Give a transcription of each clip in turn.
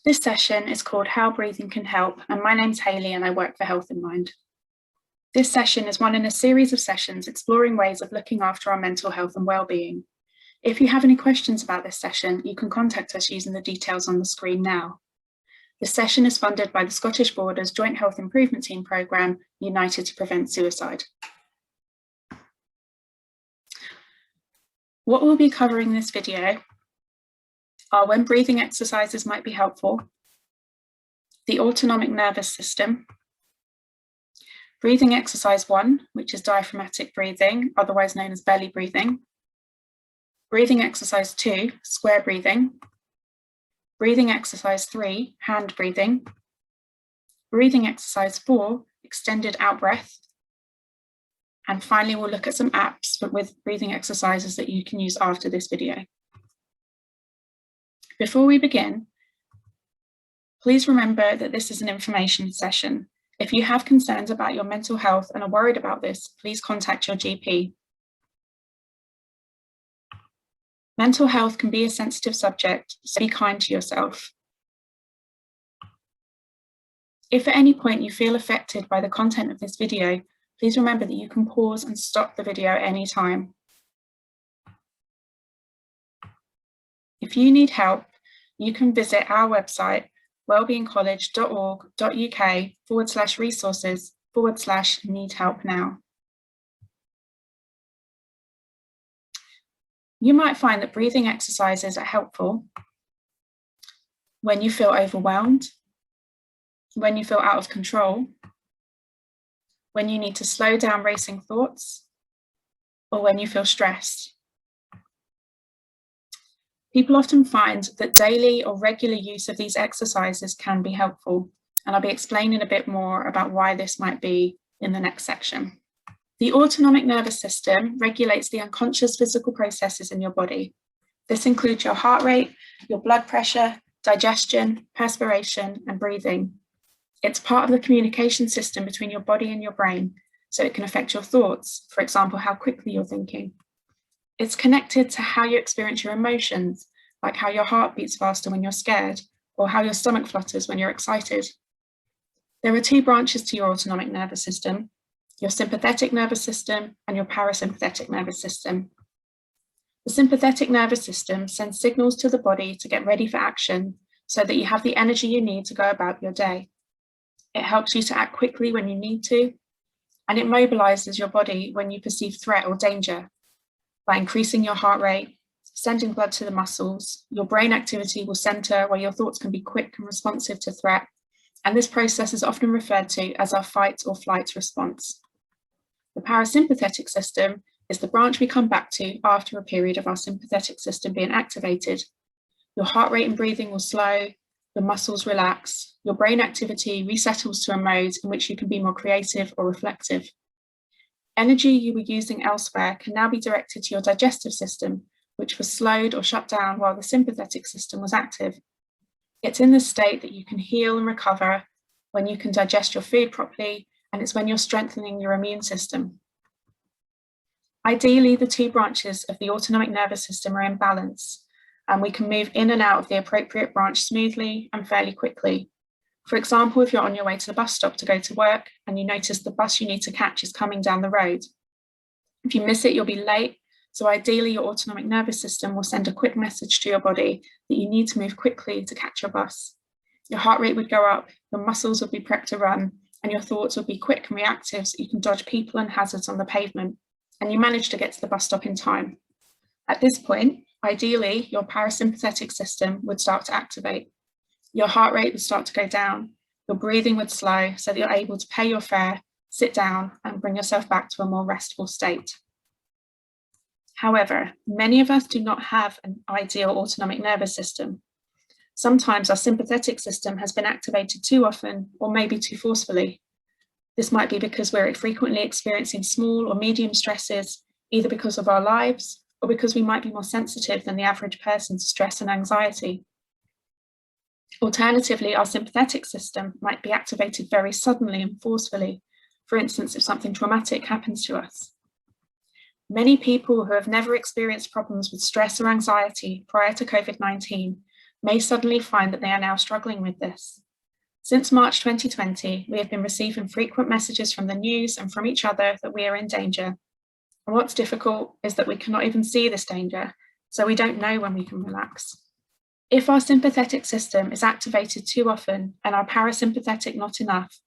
This session is called How Breathing Can Help, and my name's Hayley and I work for Health in Mind. This session is one in a series of sessions exploring ways of looking after our mental health and well-being. If you have any questions about this session, you can contact us using the details on the screen now. This session is funded by the Scottish Borders Joint Health Improvement Team programme, United to Prevent Suicide. What we'll be covering in this video are when breathing exercises might be helpful, the autonomic nervous system, breathing exercise 1, which is diaphragmatic breathing, otherwise known as belly breathing, breathing exercise 2, square breathing, breathing exercise 3, hand breathing, breathing exercise 4, extended out breath, and finally we'll look at some apps with breathing exercises that you can use after this video. Before we begin, please remember that this is an information session. If you have concerns about your mental health and are worried about this, please contact your GP. Mental health can be a sensitive subject, so be kind to yourself. If at any point you feel affected by the content of this video, please remember that you can pause and stop the video at any time. If you need help, you can visit our website, wellbeingcollege.org.uk/resources/need help now. You might find that breathing exercises are helpful when you feel overwhelmed, when you feel out of control, when you need to slow down racing thoughts, or when you feel stressed. People often find that daily or regular use of these exercises can be helpful, and I'll be explaining a bit more about why this might be in the next section. The autonomic nervous system regulates the unconscious physical processes in your body. This includes your heart rate, your blood pressure, digestion, perspiration, and breathing. It's part of the communication system between your body and your brain, so it can affect your thoughts, for example, how quickly you're thinking. It's connected to how you experience your emotions, like how your heart beats faster when you're scared, or how your stomach flutters when you're excited. There are two branches to your autonomic nervous system, your sympathetic nervous system and your parasympathetic nervous system. The sympathetic nervous system sends signals to the body to get ready for action so that you have the energy you need to go about your day. It helps you to act quickly when you need to, and it mobilizes your body when you perceive threat or danger. By increasing your heart rate, sending blood to the muscles, your brain activity will center where your thoughts can be quick and responsive to threat, and this process is often referred to as our fight or flight response. The parasympathetic system is the branch we come back to after a period of our sympathetic system being activated. Your heart rate and breathing will slow, your muscles relax, your brain activity resettles to a mode in which you can be more creative or reflective. Energy you were using elsewhere can now be directed to your digestive system, which was slowed or shut down while the sympathetic system was active. It's in this state that you can heal and recover, when you can digest your food properly, and it's when you're strengthening your immune system. Ideally, the two branches of the autonomic nervous system are in balance, and we can move in and out of the appropriate branch smoothly and fairly quickly. For example, if you're on your way to the bus stop to go to work and you notice the bus you need to catch is coming down the road. If you miss it, you'll be late. So ideally, your autonomic nervous system will send a quick message to your body that you need to move quickly to catch your bus. Your heart rate would go up, your muscles would be prepped to run, and your thoughts would be quick and reactive so you can dodge people and hazards on the pavement, and you manage to get to the bus stop in time. At this point, ideally, your parasympathetic system would start to activate. Your heart rate would start to go down, your breathing would slow so that you're able to pay your fare, sit down and bring yourself back to a more restful state. However, many of us do not have an ideal autonomic nervous system. Sometimes our sympathetic system has been activated too often or maybe too forcefully. This might be because we're frequently experiencing small or medium stresses, either because of our lives or because we might be more sensitive than the average person to stress and anxiety. Alternatively, our sympathetic system might be activated very suddenly and forcefully, for instance, if something traumatic happens to us. Many people who have never experienced problems with stress or anxiety prior to COVID-19 may suddenly find that they are now struggling with this. Since March 2020, we have been receiving frequent messages from the news and from each other that we are in danger. And what's difficult is that we cannot even see this danger, so we don't know when we can relax. If our sympathetic system is activated too often and our parasympathetic not enough,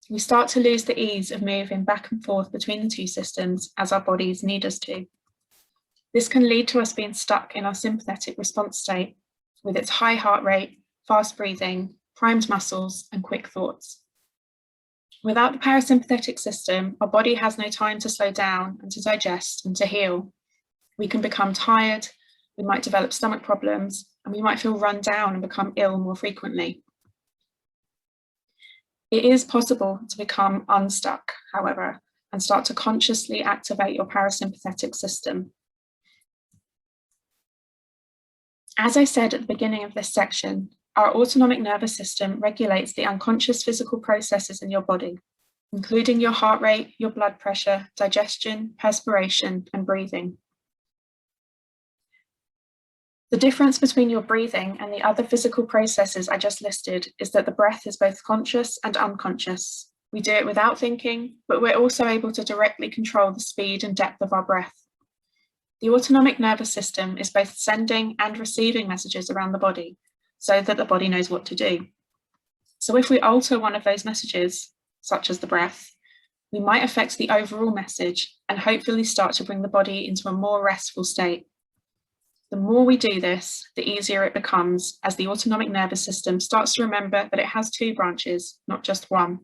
we start to lose the ease of moving back and forth between the two systems as our bodies need us to. This can lead to us being stuck in our sympathetic response state with its high heart rate, fast breathing, primed muscles, and quick thoughts. Without the parasympathetic system, our body has no time to slow down and to digest and to heal. We can become tired, we might develop stomach problems, and we might feel run down and become ill more frequently. It is possible to become unstuck, however, and start to consciously activate your parasympathetic system. As I said at the beginning of this section, our autonomic nervous system regulates the unconscious physical processes in your body, including your heart rate, your blood pressure, digestion, perspiration, and breathing. The difference between your breathing and the other physical processes I just listed is that the breath is both conscious and unconscious. We do it without thinking, but we're also able to directly control the speed and depth of our breath. The autonomic nervous system is both sending and receiving messages around the body so that the body knows what to do. So if we alter one of those messages, such as the breath, we might affect the overall message and hopefully start to bring the body into a more restful state. The more we do this, the easier it becomes as the autonomic nervous system starts to remember that it has two branches, not just one.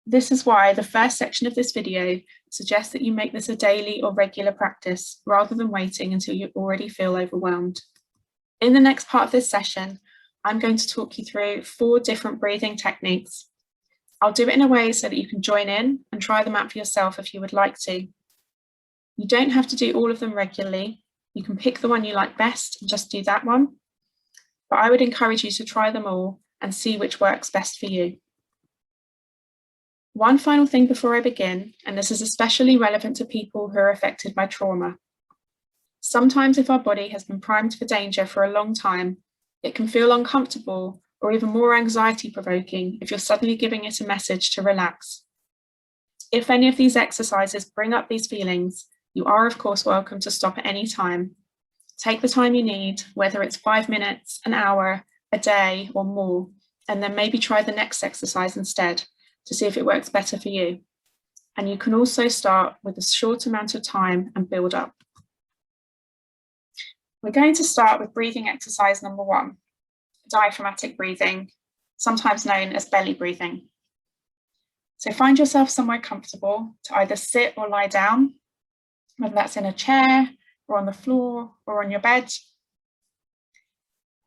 This is why the first section of this video suggests that you make this a daily or regular practice rather than waiting until you already feel overwhelmed. In the next part of this session, I'm going to talk you through 4 different breathing techniques. I'll do it in a way so that you can join in and try them out for yourself if you would like to. You don't have to do all of them regularly. You can pick the one you like best and just do that one. But I would encourage you to try them all and see which works best for you. One final thing before I begin, and this is especially relevant to people who are affected by trauma. Sometimes if our body has been primed for danger for a long time, it can feel uncomfortable or even more anxiety-provoking if you're suddenly giving it a message to relax. If any of these exercises bring up these feelings, you are of course welcome to stop at any time. Take the time you need, whether it's 5 minutes, an hour, a day, or more, and then maybe try the next exercise instead to see if it works better for you. And you can also start with a short amount of time and build up. We're going to start with breathing exercise number 1, diaphragmatic breathing, sometimes known as belly breathing. So find yourself somewhere comfortable to either sit or lie down, whether that's in a chair or on the floor or on your bed.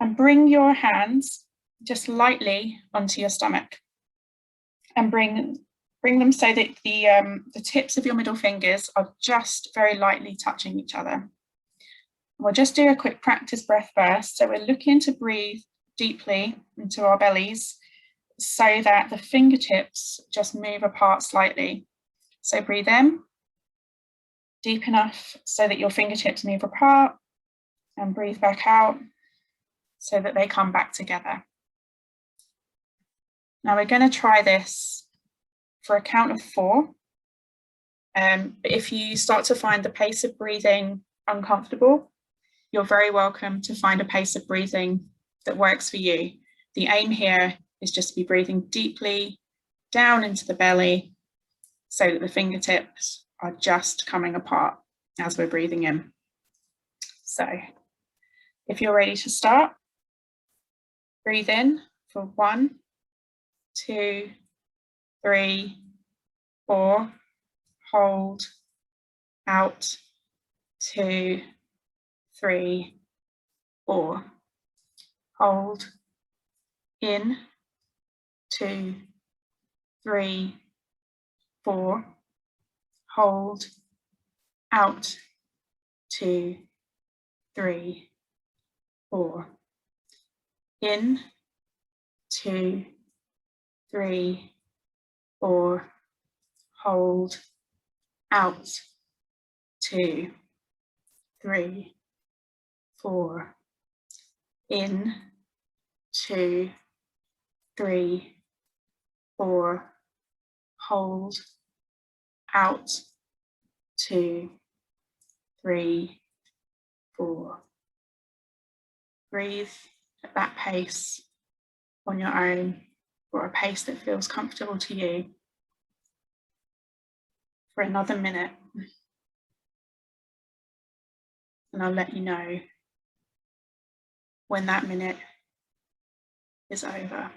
And bring your hands just lightly onto your stomach. And bring them so that the tips of your middle fingers are just very lightly touching each other. We'll just do a quick practice breath first. So we're looking to breathe deeply into our bellies so that the fingertips just move apart slightly. So breathe in, deep enough so that your fingertips move apart, and breathe back out so that they come back together. Now we're going to try this for a count of 4. But if you start to find the pace of breathing uncomfortable, you're very welcome to find a pace of breathing that works for you. The aim here is just to be breathing deeply down into the belly so that the fingertips are just coming apart as we're breathing in. So if you're ready to start, breathe in for 1, 2, 3, 4, hold, out, 2, 3, 4, hold, in, 2, 3, 4, hold, out, 2, 3, 4, in, 2, 3, 4, hold, out, 2, 3, 4, In, 2, 3, 4, hold, out, 2, 3, 4. Breathe at that pace on your own, or a pace that feels comfortable to you, for another minute. And I'll let you know when that minute is over.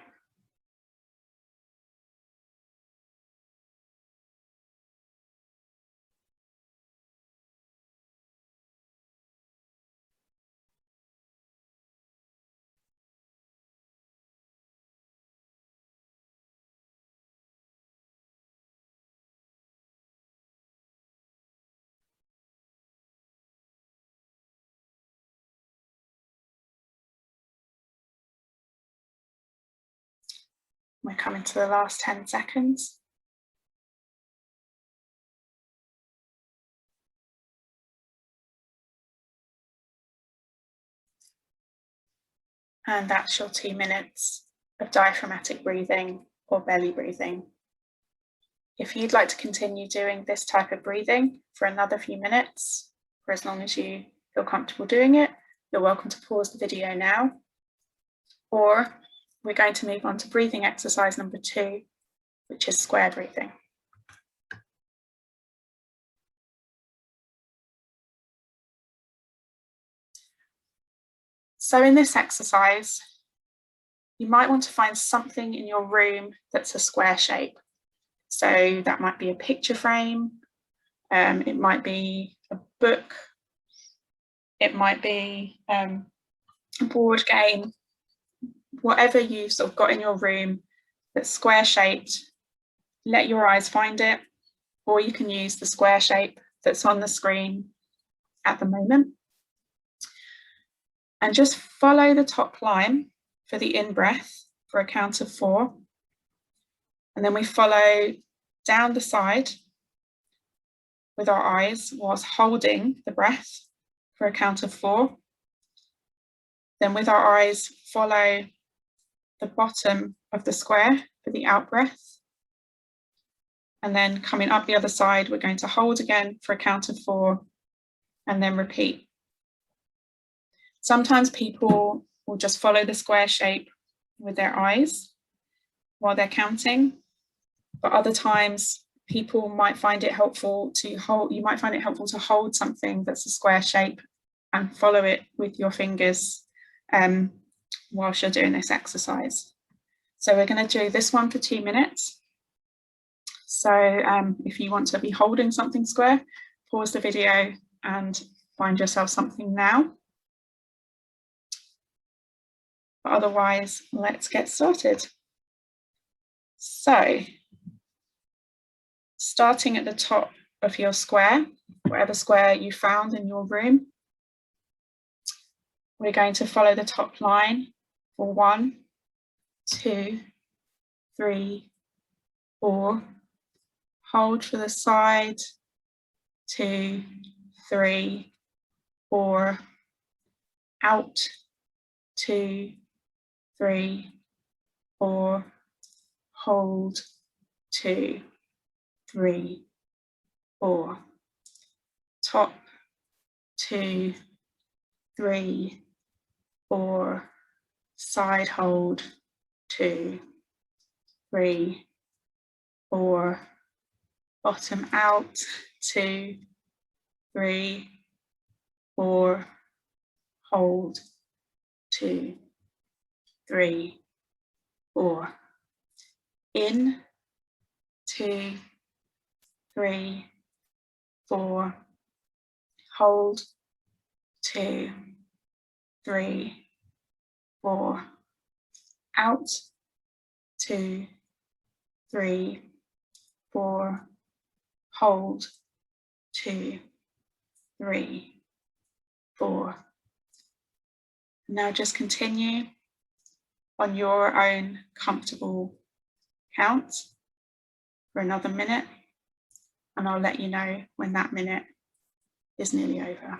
We're coming to the last 10 seconds. And that's your 2 minutes of diaphragmatic breathing or belly breathing. If you'd like to continue doing this type of breathing for another few minutes, for as long as you feel comfortable doing it, you're welcome to pause the video now. Or we're going to move on to breathing exercise number 2, which is square breathing. So in this exercise, you might want to find something in your room that's a square shape. So that might be a picture frame, it might be a book, it might be a board game, whatever you've sort of got in your room that's square shaped, let your eyes find it, or you can use the square shape that's on the screen at the moment. And just follow the top line for the in-breath for a count of 4. And then we follow down the side with our eyes whilst holding the breath for a count of 4. Then with our eyes, follow the bottom of the square for the out breath. And then coming up the other side, we're going to hold again for a count of 4 and then repeat. Sometimes people will just follow the square shape with their eyes while they're counting, but other times people might find it helpful to hold, you might find it helpful to hold something that's a square shape and follow it with your fingers whilst you're doing this exercise. So we're going to do this one for 2 minutes. So if you want to be holding something square, pause the video and find yourself something now. But otherwise, let's get started. So, starting at the top of your square, whatever square you found in your room, we're going to follow the top line for 1, 2, 3, 4. Hold for the side, 2, 3, 4. Out, 2, 3, 4. Hold, 2, 3, 4. Top, 2, 3, 4. Side hold, 2, 3, 4. Bottom out, 2, 3, 4. Hold, 2, 3, 4. In, 2, 3, 4. Hold, 2, 3, 4. Out, 2, 3, 4. Hold, 2, 3, 4. Now just continue on your own comfortable count for another minute, and I'll let you know when that minute is nearly over.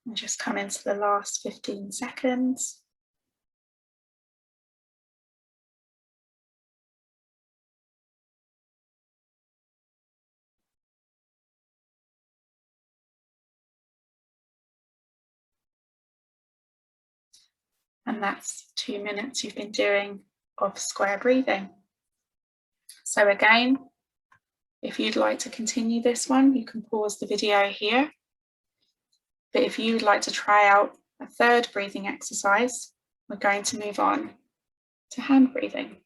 And just come into the last 15 seconds. And that's 2 minutes you've been doing of square breathing. So again, if you'd like to continue this one, you can pause the video here. But if you would like to try out a third breathing exercise, we're going to move on to hand breathing.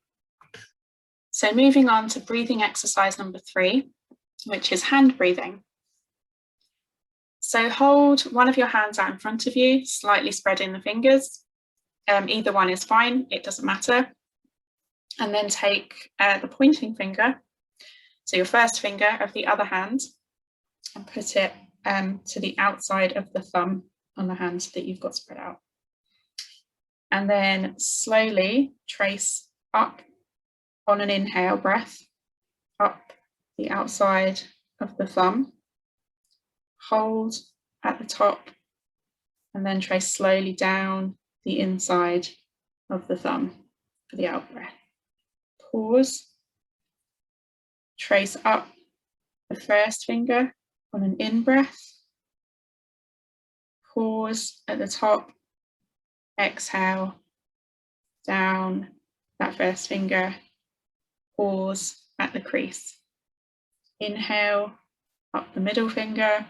So moving on to breathing exercise number 3, which is hand breathing. So hold one of your hands out in front of you, slightly spreading the fingers. Either one is fine, it doesn't matter. And then take the pointing finger, so your first finger of the other hand, and put it to the outside of the thumb on the hand that you've got spread out. And then slowly trace up on an inhale breath, up the outside of the thumb, hold at the top, and then trace slowly down the inside of the thumb for the out breath. Pause, trace up the first finger on an in breath, pause at the top, exhale, down that first finger, pause at the crease. Inhale, up the middle finger,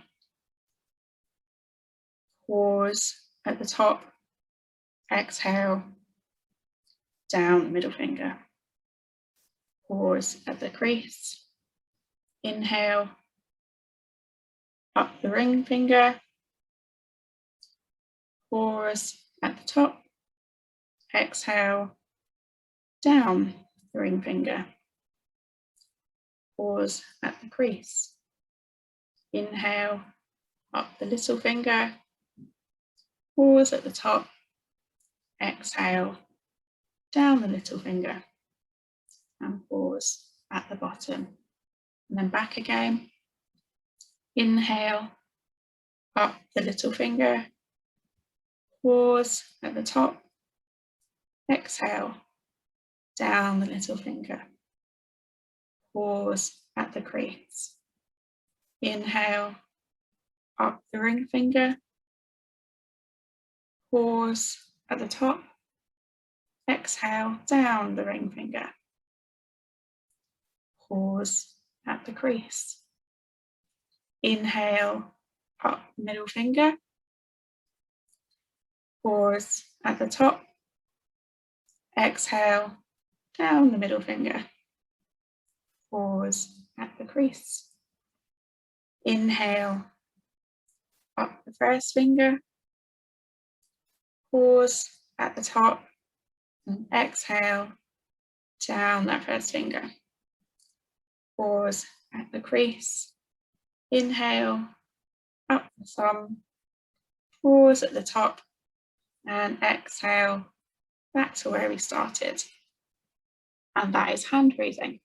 pause at the top, exhale, down the middle finger, pause at the crease. Inhale, up the ring finger, pause at the top, exhale, down the ring finger, pause at the crease. Inhale, up the little finger, pause at the top, exhale, down the little finger, and pause at the bottom. And then back again. Inhale, up the little finger, pause at the top, exhale, down the little finger, pause at the crease. Inhale, up the ring finger, pause at the top, exhale, down the ring finger, pause at the crease. Inhale, up the middle finger, pause at the top, exhale, down the middle finger, pause at the crease. Inhale, up the first finger, pause at the top, and exhale, down that first finger, pause at the crease. Inhale, up the thumb, pause at the top, and exhale, back to where we started. And that is hand breathing.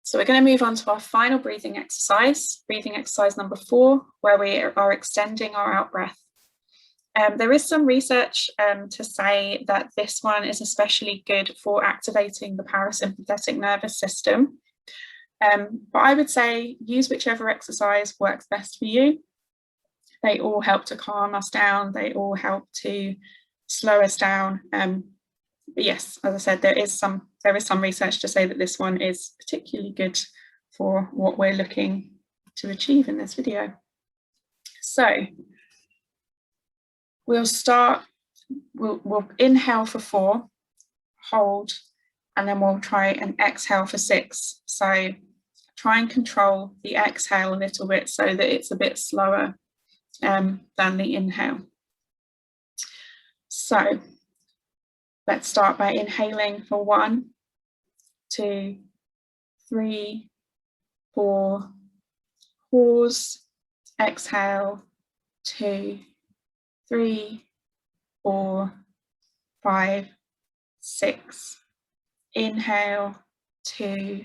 So we're going to move on to our final breathing exercise number 4, where we are extending our out breath. There is some research to say that this one is especially good for activating the parasympathetic nervous system. But I would say use whichever exercise works best for you. They all help to calm us down. They all help to slow us down. But yes, as I said, there is some research to say that this one is particularly good for what we're looking to achieve in this video. So we'll start, we'll inhale for 4, hold, and then we'll try and exhale for 6. So try and control the exhale a little bit so that it's a bit slower than the inhale. So let's start by inhaling for 1, 2, 3, 4, pause, exhale, 2, 3, 4, 5, 6. Inhale, 2,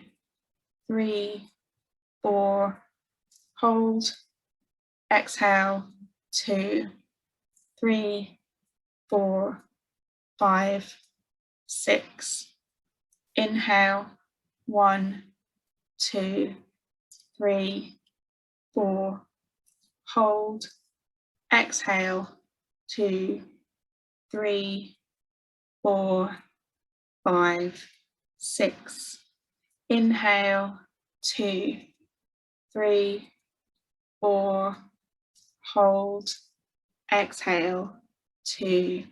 3, 4, hold, exhale, 2, 3, 4, 5, 6. Inhale, 1, 2, 3, 4. Hold. Exhale, 2, 3, 4, 5, 6. Inhale, 2, 3, 4. Hold. Exhale, 2,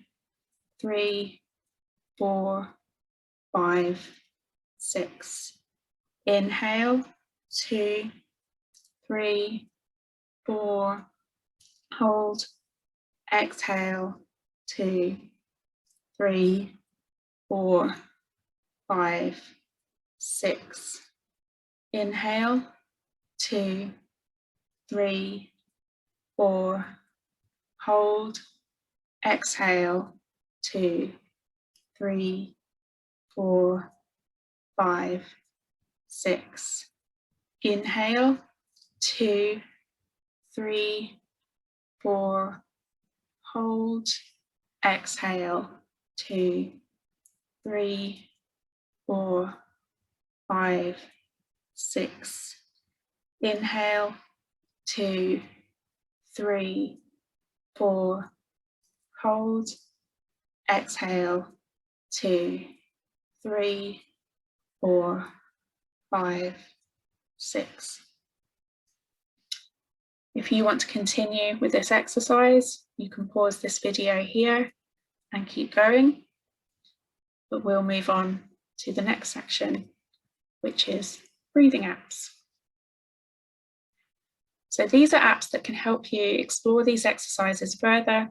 3, 4, 5, 6. Inhale, 2, 3, 4. Hold. Exhale, 2, 3, 4, 5, 6. Inhale, 2, 3, 4. Hold. Exhale, 2, 3, 4, 5, 6. Inhale, 2, 3, 4. Hold. Exhale, 2, 3, 4, 5, 6. Inhale, 2, 3, 4. Hold. Exhale, 2, 3, 4, 5, 6. If you want to continue with this exercise, you can pause this video here and keep going, but we'll move on to the next section, which is breathing apps. So these are apps that can help you explore these exercises further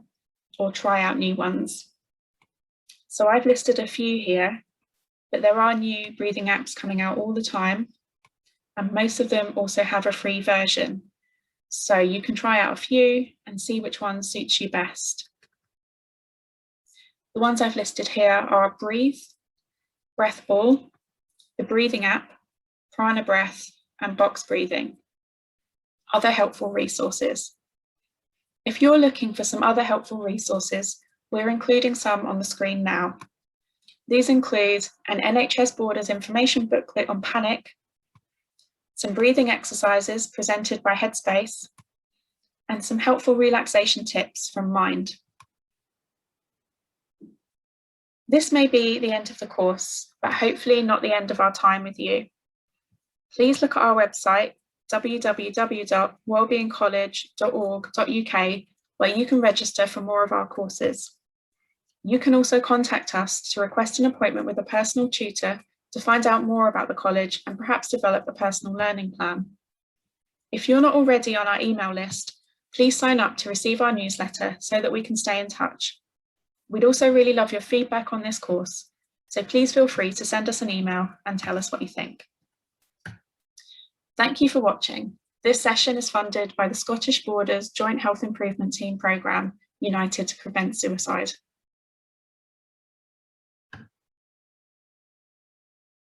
or try out new ones. So I've listed a few here, but there are new breathing apps coming out all the time, and most of them also have a free version. So you can try out a few and see which one suits you best. The ones I've listed here are Breathe, Breath Ball, the Breathing app, Prana Breath, and Box Breathing. Other helpful resources. If you're looking for some other helpful resources, we're including some on the screen now. These include an NHS Borders information booklet on panic, some breathing exercises presented by Headspace, and some helpful relaxation tips from Mind. This may be the end of the course, but hopefully not the end of our time with you. Please look at our website, www.wellbeingcollege.org.uk, where you can register for more of our courses. You can also contact us to request an appointment with a personal tutor to find out more about the college and perhaps develop a personal learning plan. If you're not already on our email list, please sign up to receive our newsletter so that we can stay in touch. We'd also really love your feedback on this course, so please feel free to send us an email and tell us what you think. Thank you for watching. This session is funded by the Scottish Borders Joint Health Improvement Team programme, United to Prevent Suicide.